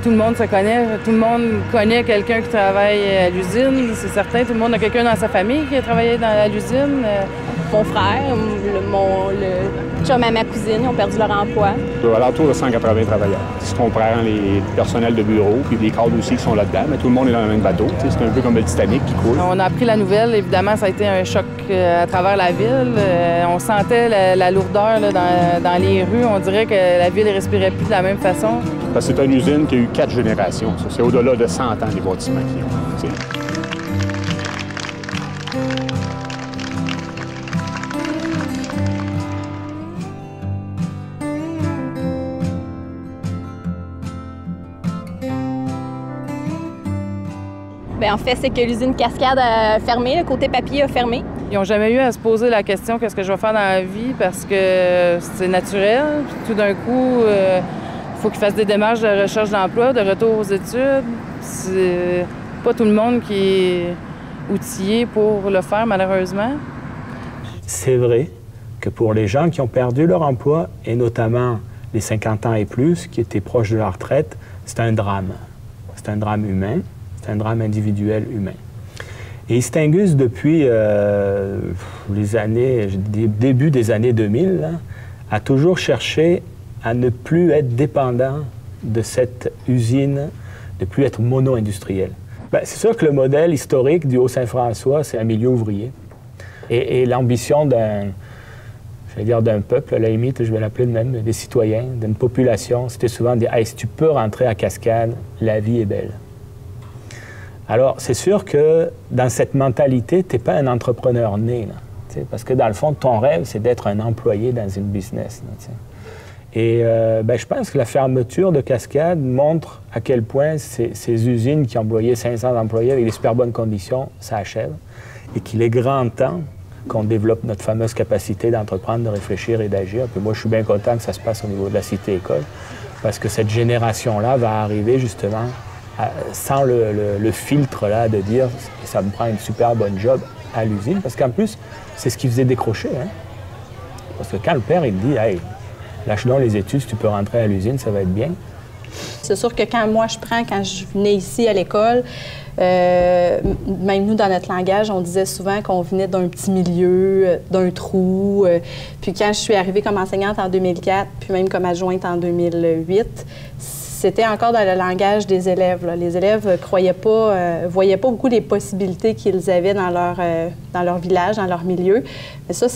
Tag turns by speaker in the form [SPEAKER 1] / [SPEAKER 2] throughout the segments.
[SPEAKER 1] Tout le monde se connaît, tout le monde connaît quelqu'un qui travaille à l'usine, c'est certain. Tout le monde a quelqu'un dans sa famille qui a travaillé à l'usine.
[SPEAKER 2] Mon frère, le chum à ma cousine, ils ont perdu leur emploi.
[SPEAKER 3] À l'entour de 180 travailleurs. Si on prend les personnels de bureau, puis les cadres aussi qui sont là-dedans, mais tout le monde est dans le même bateau. C'est un peu comme le Titanic qui coule.
[SPEAKER 1] On a appris la nouvelle, évidemment, ça a été un choc à travers la ville. On sentait la lourdeur là, dans les rues. On dirait que la ville ne respirait plus de la même façon.
[SPEAKER 3] Parce que c'est une usine qui a eu 4 générations. C'est au-delà de 100 ans, les bâtiments qui ont.
[SPEAKER 2] Bien, en fait, c'est que l'usine Cascade a fermé, le côté papier a fermé.
[SPEAKER 1] Ils n'ont jamais eu à se poser la question qu'est-ce que je vais faire dans la vie parce que c'est naturel. Puis tout d'un coup, il faut qu'ils fassent des démarches de recherche d'emploi, de retour aux études. C'est pas tout le monde qui est outillé pour le faire, malheureusement.
[SPEAKER 4] C'est vrai que pour les gens qui ont perdu leur emploi, et notamment les 50 ans et plus, qui étaient proches de la retraite, c'est un drame. C'est un drame humain. C'est un drame individuel humain. Et Istingus, depuis les années, début des années 2000, là, a toujours cherché à ne plus être dépendant de cette usine, de ne plus être mono-industriel. Ben, c'est sûr que le modèle historique du Haut-Saint-François, c'est un milieu ouvrier. Et l'ambition d'un peuple, à la limite, je vais l'appeler de même, des citoyens, d'une population, c'était souvent de dire hey, si tu peux rentrer à Cascade, la vie est belle. Alors, c'est sûr que dans cette mentalité, tu n'es pas un entrepreneur né, là, parce que dans le fond, ton rêve, c'est d'être un employé dans une business. Là, et je pense que la fermeture de Cascade montre à quel point ces usines qui employaient 500 employés avec des super bonnes conditions, ça achève, et qu'il est grand temps qu'on développe notre fameuse capacité d'entreprendre, de réfléchir et d'agir. Puis moi, je suis bien content que ça se passe au niveau de la Cité-École, parce que cette génération-là va arriver justement sans le filtre là, de dire « ça me prend une super bonne job à l'usine », parce qu'en plus, c'est ce qui faisait décrocher. Hein? Parce que quand le père, il me dit « Hey, lâche donc les études, si tu peux rentrer à l'usine, ça va être bien ».
[SPEAKER 2] C'est sûr que quand je venais ici à l'école, même nous, dans notre langage, on disait souvent qu'on venait d'un petit milieu, d'un trou. Puis quand je suis arrivée comme enseignante en 2004, puis même comme adjointe en 2008, c'était encore dans le langage des élèves. Là. Les élèves voyaient pas beaucoup les possibilités qu'ils avaient dans leur village, dans leur milieu. Mais ça,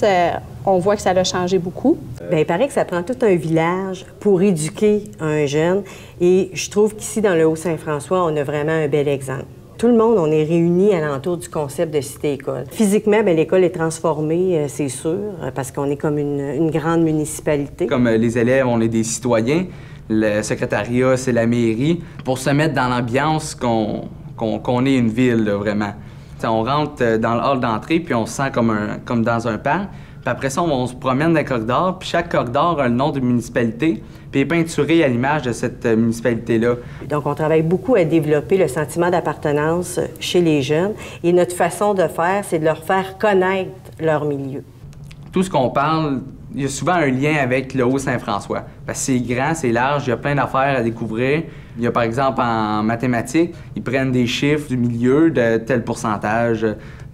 [SPEAKER 2] on voit que ça a changé beaucoup.
[SPEAKER 5] Bien, il paraît que ça prend tout un village pour éduquer un jeune. Et je trouve qu'ici, dans le Haut-Saint-François, on a vraiment un bel exemple. Tout le monde, on est réunis alentour du concept de cité-école. Physiquement, bien, l'école est transformée, c'est sûr, parce qu'on est comme une grande municipalité.
[SPEAKER 6] Comme les élèves, on est des citoyens. Le secrétariat, c'est la mairie, pour se mettre dans l'ambiance qu'on est une ville, là, vraiment. T'sais, on rentre dans le hall d'entrée, puis on se sent comme dans un parc. Puis après ça, on se promène dans les corridors, puis chaque corridor a le nom d'une municipalité, puis est peinturé à l'image de cette municipalité-là. Donc,
[SPEAKER 5] on travaille beaucoup à développer le sentiment d'appartenance chez les jeunes, et notre façon de faire, c'est de leur faire connaître leur milieu.
[SPEAKER 6] Tout ce qu'on parle, il y a souvent un lien avec le Haut-Saint-François. Parce que c'est grand, c'est large, il y a plein d'affaires à découvrir. Il y a par exemple en mathématiques, ils prennent des chiffres du milieu de tel pourcentage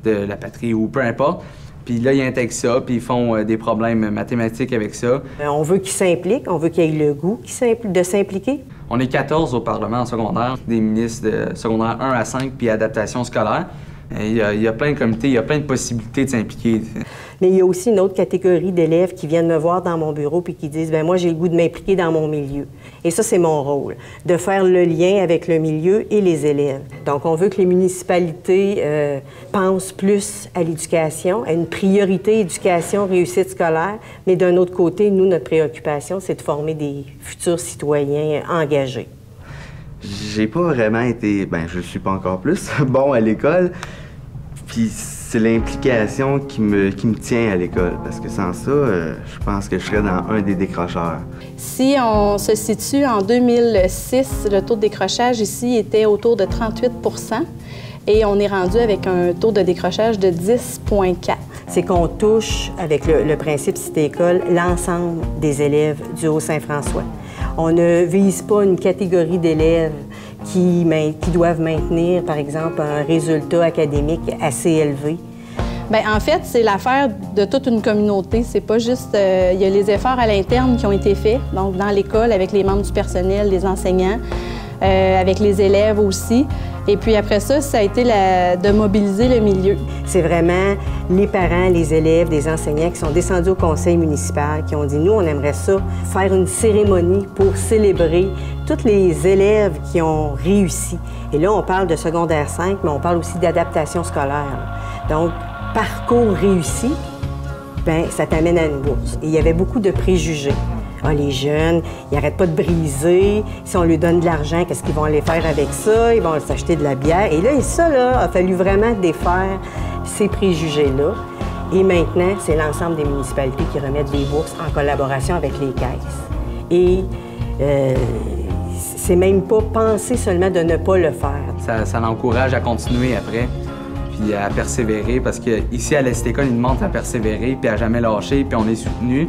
[SPEAKER 6] de la patrie ou peu importe. Puis là, ils intègrent ça, puis ils font des problèmes mathématiques avec ça.
[SPEAKER 5] On veut qu'ils s'impliquent, on veut qu'ils aient le goût de s'impliquer.
[SPEAKER 6] On est 14 au Parlement en secondaire, des ministres de secondaire 1 à 5 puis adaptation scolaire. Il y a plein de comités, il y a plein de possibilités de s'impliquer.
[SPEAKER 5] Mais il y a aussi une autre catégorie d'élèves qui viennent me voir dans mon bureau puis qui disent « Bien, moi, j'ai le goût de m'impliquer dans mon milieu. » Et ça, c'est mon rôle, de faire le lien avec le milieu et les élèves. Donc, on veut que les municipalités pensent plus à l'éducation, à une priorité éducation, réussite scolaire. Mais d'un autre côté, nous, notre préoccupation, c'est de former des futurs citoyens engagés.
[SPEAKER 7] J'ai pas vraiment été, je suis pas encore plus bon à l'école. Puis c'est l'implication qui me tient à l'école, parce que sans ça, je pense que je serais dans un des décrocheurs.
[SPEAKER 2] Si on se situe en 2006, le taux de décrochage ici était autour de 38 % et on est rendu avec un taux de décrochage de 10,4 %.
[SPEAKER 5] C'est qu'on touche, avec le principe Cité-École, l'ensemble des élèves du Haut-Saint-François. On ne vise pas une catégorie d'élèves qui doivent maintenir, par exemple, un résultat académique assez élevé.
[SPEAKER 2] Bien, en fait, c'est l'affaire de toute une communauté. C'est pas juste... il y a les efforts à l'interne qui ont été faits, donc dans l'école, avec les membres du personnel, les enseignants, avec les élèves aussi. Et puis après ça, ça a été de mobiliser le milieu.
[SPEAKER 5] C'est vraiment les parents, les élèves, les enseignants qui sont descendus au conseil municipal, qui ont dit, nous, on aimerait ça, faire une cérémonie pour célébrer tous les élèves qui ont réussi. Et là, on parle de secondaire 5, mais on parle aussi d'adaptation scolaire. Donc, parcours réussi, bien, ça t'amène à une bourse. Et il y avait beaucoup de préjugés. Ah, les jeunes, ils n'arrêtent pas de briser. Si on lui donne de l'argent, qu'est-ce qu'ils vont aller faire avec ça? Ils vont s'acheter de la bière. Et là, ça, là, a fallu vraiment défaire ces préjugés-là. Et maintenant, c'est l'ensemble des municipalités qui remettent des bourses en collaboration avec les caisses. Et c'est même pas penser seulement de ne pas le faire.
[SPEAKER 6] Ça l'encourage à continuer après, puis à persévérer, parce qu'ici, à la Cité-École, ils nous montrent à persévérer, puis à jamais lâcher, puis on est soutenu.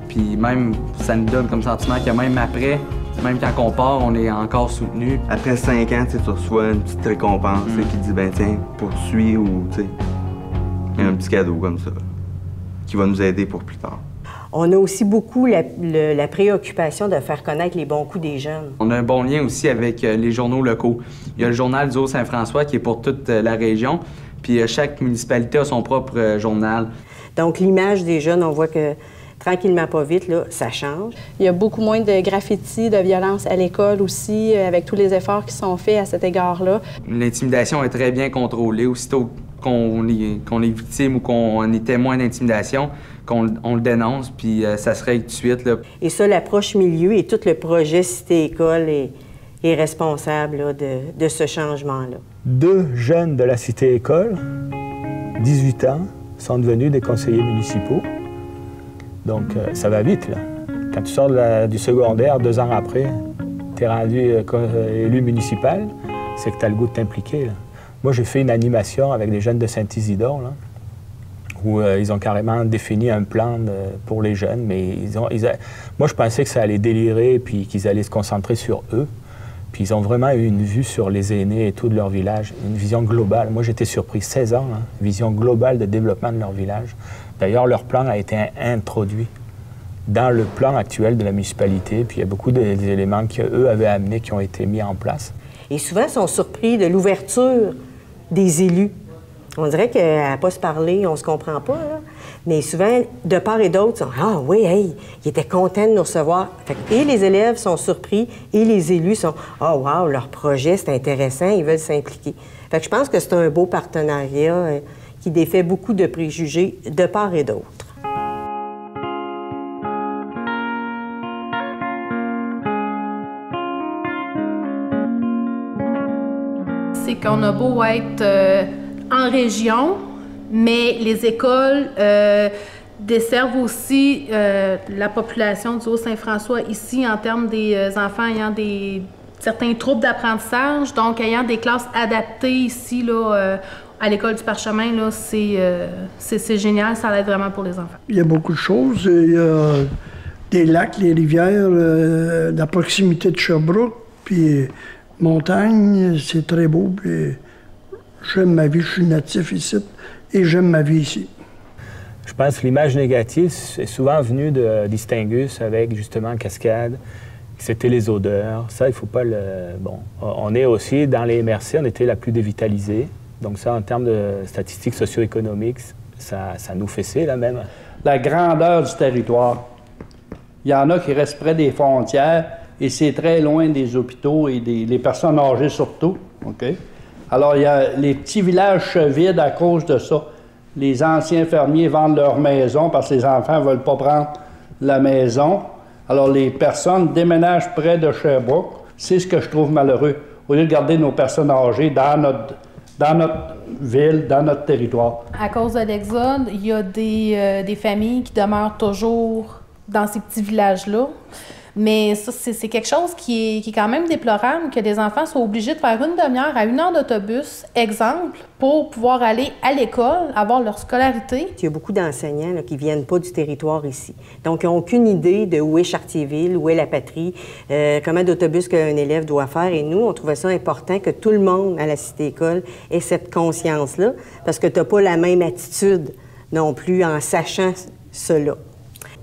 [SPEAKER 6] Puis même, ça nous donne comme sentiment que même après, même quand on part, on est encore soutenu.
[SPEAKER 7] Après 5 ans, tu reçois une petite récompense qui dit, ben tiens, poursuis ou, tu sais, un petit cadeau comme ça, qui va nous aider pour plus tard.
[SPEAKER 5] On a aussi beaucoup la préoccupation de faire connaître les bons coups des jeunes.
[SPEAKER 6] On a un bon lien aussi avec les journaux locaux. Il y a le journal du Haut-Saint-François qui est pour toute la région, puis chaque municipalité a son propre journal.
[SPEAKER 5] Donc l'image des jeunes, on voit que tranquillement, pas vite, là, ça change.
[SPEAKER 2] Il y a beaucoup moins de graffitis, de violence à l'école aussi, avec tous les efforts qui sont faits à cet égard-là.
[SPEAKER 6] L'intimidation est très bien contrôlée. Aussitôt qu'on est victime ou qu'on est témoin d'intimidation, qu'on le dénonce, puis ça se règle tout de suite, là.
[SPEAKER 5] Et ça, l'approche milieu et tout le projet Cité-École est responsable là, de ce changement-là.
[SPEAKER 4] 2 jeunes de la Cité-École, 18 ans, sont devenus des conseillers municipaux. Donc, ça va vite, là. Quand tu sors du secondaire, 2 ans après, tu es rendu élu municipal, c'est que tu as le goût de t'impliquer, là. Moi, j'ai fait une animation avec des jeunes de Saint-Isidore, là, où ils ont carrément défini un plan pour les jeunes, mais moi, je pensais que ça allait délirer, puis qu'ils allaient se concentrer sur eux. Puis ils ont vraiment eu une vue sur les aînés et tout de leur village, une vision globale. Moi, j'étais surpris, 16 ans, hein, vision globale de développement de leur village. D'ailleurs, leur plan a été introduit dans le plan actuel de la municipalité, puis il y a beaucoup d'éléments qu'eux avaient amenés qui ont été mis en place.
[SPEAKER 5] Et souvent, ils sont surpris de l'ouverture des élus. On dirait qu'à ne pas se parler, on se comprend pas, là. Mais souvent, de part et d'autre, ils sont « Ah oui, hey, ils étaient contents de nous recevoir. » Et les élèves sont surpris et les élus sont « Ah, wow, leur projet, c'est intéressant, ils veulent s'impliquer. » Fait que je pense que c'est un beau partenariat qui défait beaucoup de préjugés de part et d'autre.
[SPEAKER 8] C'est qu'on a beau être en région, mais les écoles desservent aussi la population du Haut-Saint-François ici en termes des enfants ayant certains troubles d'apprentissage, donc ayant des classes adaptées ici là, à l'école du Parchemin, là, c'est génial, ça aide vraiment pour les enfants.
[SPEAKER 9] Il y a beaucoup de choses. Il y a des lacs, les rivières, la proximité de Sherbrooke, puis montagne, c'est très beau. Puis j'aime ma vie, je suis natif ici et j'aime ma vie ici.
[SPEAKER 4] Je pense que l'image négative est souvent venue de d'Istingus avec justement Cascade. C'était les odeurs. Ça, il ne faut pas le... Bon, on est aussi, dans les MRC, on était la plus dévitalisée. Donc ça, en termes de statistiques socio-économiques, ça nous fessait, là, même.
[SPEAKER 10] La grandeur du territoire. Il y en a qui restent près des frontières et c'est très loin des hôpitaux et des personnes âgées surtout. OK? Alors, il y a les petits villages se vident à cause de ça. Les anciens fermiers vendent leur maison parce que les enfants ne veulent pas prendre la maison. Alors, les personnes déménagent près de Sherbrooke. C'est ce que je trouve malheureux. Au lieu de garder nos personnes âgées dans dans notre ville, dans notre territoire.
[SPEAKER 8] À cause de l'exode, il y a des familles qui demeurent toujours dans ces petits villages-là. Mais ça, c'est quelque chose qui est quand même déplorable, que les enfants soient obligés de faire une demi-heure à 1 heure d'autobus, exemple, pour pouvoir aller à l'école, avoir leur scolarité.
[SPEAKER 5] Il y a beaucoup d'enseignants là, qui ne viennent pas du territoire ici. Donc, ils n'ont aucune idée de où est Chartierville, où est la patrie, combien d'autobus qu'un élève doit faire. Et nous, on trouvait ça important que tout le monde à la Cité-École ait cette conscience-là, parce que tu n'as pas la même attitude non plus en sachant cela.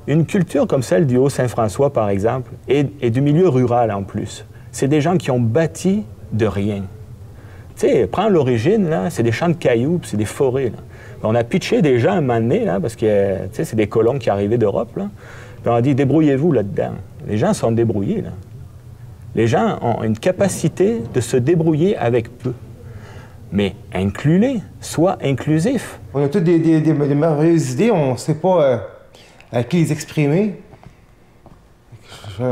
[SPEAKER 4] Une culture comme celle du Haut-Saint-François, par exemple, et du milieu rural en plus, c'est des gens qui ont bâti de rien. Tu sais, prends l'origine, là, c'est des champs de cailloux, puis c'est des forêts, là. On a pitché des gens à un moment donné, là, parce que, tu sais, c'est des colons qui arrivaient d'Europe, là. Puis on a dit, débrouillez-vous là-dedans. Les gens sont débrouillés, là. Les gens ont une capacité de se débrouiller avec peu. Mais inclus-les, sois inclusif.
[SPEAKER 11] On a toutes des merveilleuses idées, on ne sait pas... à qui les exprimer. Plus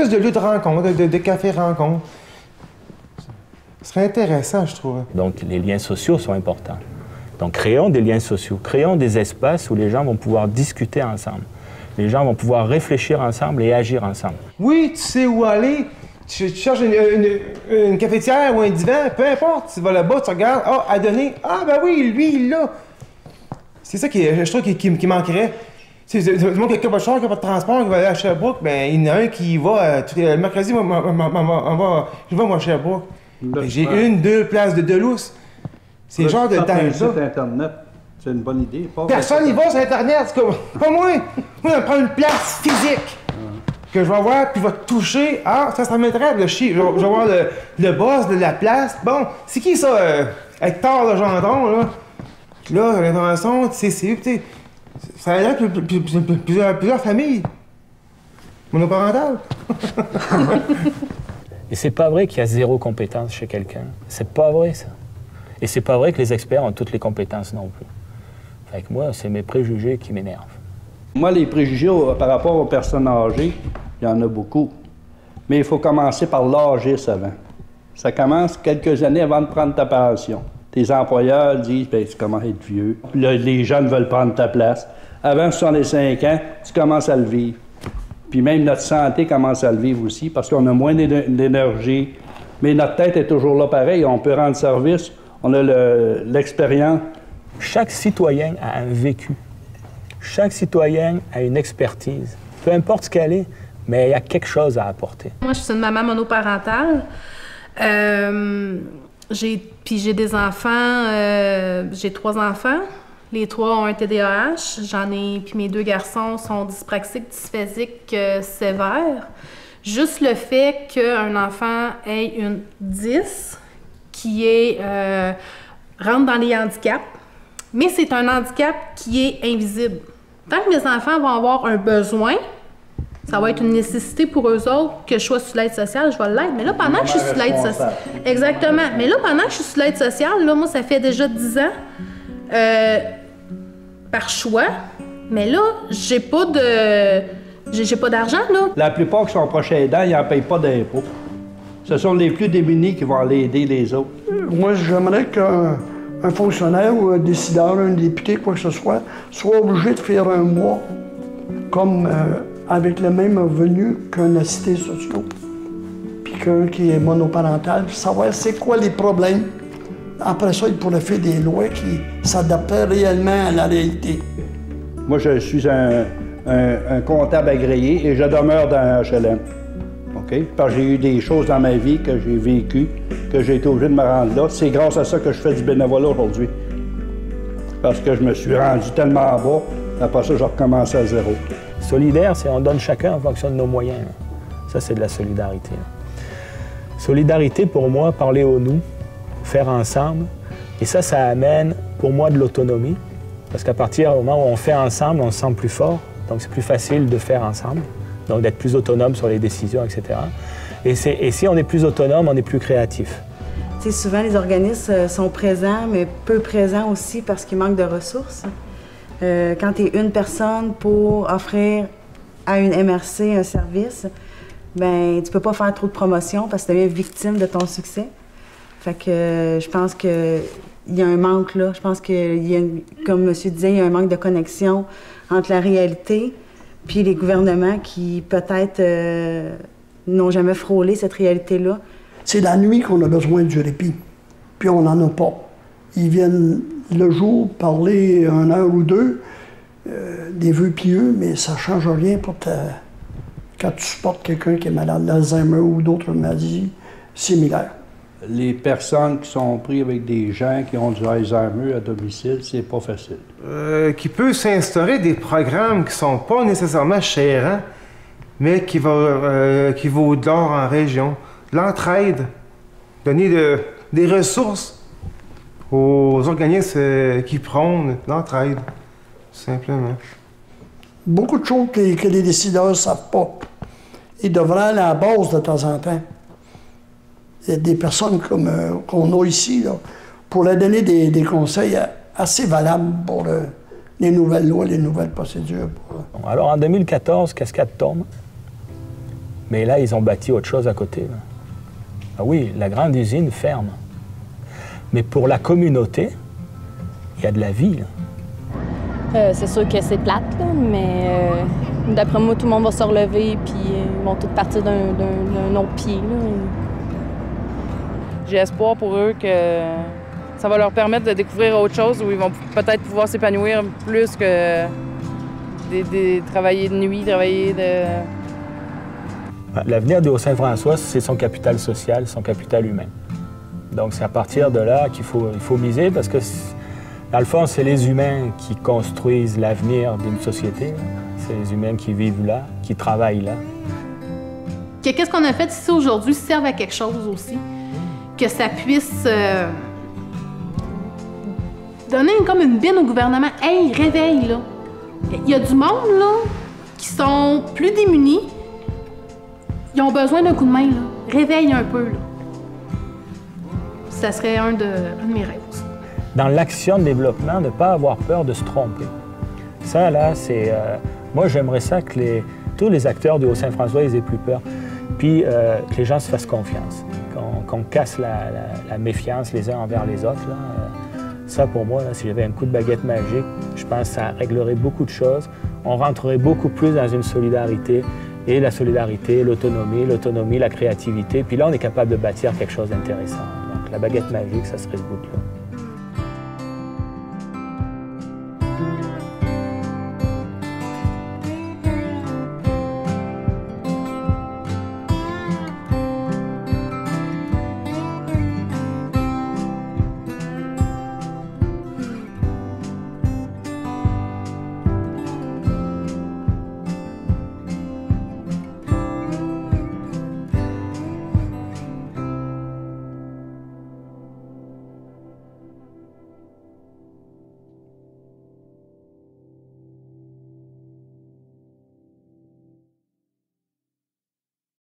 [SPEAKER 11] de lieux de rencontre, de cafés-rencontres. Ce serait intéressant, je trouve.
[SPEAKER 4] Donc, les liens sociaux sont importants. Donc, créons des liens sociaux, créons des espaces où les gens vont pouvoir discuter ensemble. Les gens vont pouvoir réfléchir ensemble et agir ensemble.
[SPEAKER 11] Oui, tu sais où aller. Tu cherches une cafetière ou un divan, peu importe. Tu vas là-bas, tu regardes, ah, à donner. Ah, ben oui, lui, il l'a. C'est ça je trouve qui manquerait. Tout le monde qui n'a pas de char, qui n'a pas de transport, qui va aller à Sherbrooke, ben il y en a un qui va, le mercredi, je vais moi à Sherbrooke. J'ai 1-2 places de Delousse. C'est le genre de temps
[SPEAKER 10] ça. Internet, c'est une bonne idée.
[SPEAKER 11] Personne n'y va sur Internet, pas moi. Moi, je vais prendre une place physique que je vais voir, puis je vais toucher. Ah, ça m'intéresse, je vais voir le boss de la place. Bon, c'est qui ça, Hector le Gendron, là? Là, l'intervention, c'est ça a plusieurs familles monoparentales.
[SPEAKER 4] Et c'est pas vrai qu'il y a 0 compétence chez quelqu'un. C'est pas vrai, ça. Et c'est pas vrai que les experts ont toutes les compétences non plus. Fait que moi, c'est mes préjugés qui m'énervent.
[SPEAKER 10] Moi, les préjugés par rapport aux personnes âgées, il y en a beaucoup. Mais il faut commencer par l'âgisme avant. Ça commence quelques années avant de prendre ta pension. Tes employeurs disent, bien, tu commences à être vieux. Là, les jeunes veulent prendre ta place. Avant 65 ans, tu commences à le vivre. Puis même notre santé commence à le vivre aussi parce qu'on a moins d'énergie. Mais notre tête est toujours là pareil. On peut rendre service. On a l'expérience.
[SPEAKER 4] Chaque citoyen a un vécu. Chaque citoyen a une expertise. Peu importe ce qu'elle est, mais il y a quelque chose à apporter.
[SPEAKER 8] Moi, je suis une maman monoparentale. J'ai des enfants, j'ai 3 enfants. Les 3 ont un TDAH. Puis mes 2 garçons sont dyspraxiques, dysphésiques sévères. Juste le fait qu'un enfant ait une 10 qui rentre dans les handicaps, mais c'est un handicap qui est invisible. Tant que mes enfants vont avoir un besoin, ça va être une nécessité pour eux autres que je sois sur l'aide sociale, je vais l'être. Mais là, pendant que je suis sur l'aide sociale... Exactement. Mais là, pendant que je suis sur l'aide sociale, là, moi, ça fait déjà 10 ans, par choix. Mais là, j'ai pas d'argent, là.
[SPEAKER 10] La plupart qui sont proches aidants, ils n'en payent pas d'impôts. Ce sont les plus démunis qui vont aller aider les autres.
[SPEAKER 9] Moi, j'aimerais qu'un fonctionnaire ou un décideur, un député, quoi que ce soit obligé de faire un mois comme... avec le même revenu qu'un assisté social, puis qu'un qui est monoparental, puis savoir c'est quoi les problèmes. Après ça, il pourrait faire des lois qui s'adapteraient réellement à la réalité.
[SPEAKER 10] Moi, je suis un comptable agréé et je demeure dans un HLM. OK? Parce que j'ai eu des choses dans ma vie que j'ai vécues, que j'ai été obligé de me rendre là. C'est grâce à ça que je fais du bénévolat aujourd'hui. Parce que je me suis rendu tellement bas, après ça, je recommence à zéro.
[SPEAKER 4] Solidaire, c'est on donne chacun en fonction de nos moyens. Ça, c'est de la solidarité. Solidarité, pour moi, parler au nous, faire ensemble. Et ça amène, pour moi, de l'autonomie. Parce qu'à partir du moment où on fait ensemble, on se sent plus fort. Donc, c'est plus facile de faire ensemble. Donc, d'être plus autonome sur les décisions, etc. Et si on est plus autonome, on est plus créatif.
[SPEAKER 2] Tu sais, souvent, les organismes sont présents, mais peu présents aussi parce qu'il manque de ressources. Quand tu es une personne pour offrir à une MRC un service, ben tu peux pas faire trop de promotion parce que tu deviens victime de ton succès. Fait que je pense qu'il y a un manque là. Je pense qu'il y a, comme monsieur disait, il y a un manque de connexion entre la réalité puis les gouvernements qui peut-être n'ont jamais frôlé cette réalité-là.
[SPEAKER 9] C'est la nuit qu'on a besoin du répit, puis on n'en a pas. Ils viennent le jour parler 1 heure ou 2, des vœux pieux, mais ça ne change rien pour quand tu supportes quelqu'un qui est malade d'Alzheimer ou d'autres maladies similaires.
[SPEAKER 10] Les personnes qui sont prises avec des gens qui ont du Alzheimer à domicile, c'est pas facile.
[SPEAKER 11] Qui peut s'instaurer des programmes qui sont pas nécessairement chérants, mais qui vaut de l'or en région. L'entraide, donner des ressources aux organismes qui prônent l'entraide, simplement.
[SPEAKER 9] Beaucoup de choses que les décideurs ne savent pas. Ils devraient aller à la base de temps en temps. Il y a des personnes comme qu'on a ici, là, pour leur donner des conseils assez valables pour les nouvelles lois, les nouvelles procédures.
[SPEAKER 4] Alors en 2014, Cascade tombe, mais là, ils ont bâti autre chose à côté. Là. Ah oui, la grande usine ferme. Mais pour la communauté, il y a de la vie.
[SPEAKER 12] C'est sûr que c'est plate, là, mais d'après moi, tout le monde va se relever puis ils vont tous partir d'un autre pied. Là.
[SPEAKER 1] J'ai espoir pour eux que ça va leur permettre de découvrir autre chose où ils vont peut-être pouvoir s'épanouir plus que travailler de nuit, travailler de...
[SPEAKER 4] L'avenir du Haut-Saint-François, c'est son capital social, son capital humain. Donc c'est à partir de là qu'il faut miser parce que, dans le fond, c'est les humains qui construisent l'avenir d'une société. C'est les humains qui vivent là, qui travaillent là.
[SPEAKER 8] Qu'est-ce qu'on a fait ici aujourd'hui serve à quelque chose aussi. Que ça puisse donner comme une bine au gouvernement. Hey, réveille, là. Il y a du monde, là, qui sont plus démunis. Ils ont besoin d'un coup de main, là. Réveille un peu, là. Ça serait un de mes rêves aussi.
[SPEAKER 4] Dans l'action de développement, ne pas avoir peur de se tromper. Ça, là, c'est... moi, j'aimerais ça que tous les acteurs du Haut-Saint-François, ils aient plus peur. Puis que les gens se fassent confiance. Qu'on casse la méfiance les uns envers les autres. Là. Ça, pour moi, là, si j'avais un coup de baguette magique, je pense que ça réglerait beaucoup de choses. On rentrerait beaucoup plus dans une solidarité. Et la solidarité, l'autonomie, la créativité. Puis là, on est capable de bâtir quelque chose d'intéressant. Donc, la baguette magique, ça serait ce bout-là.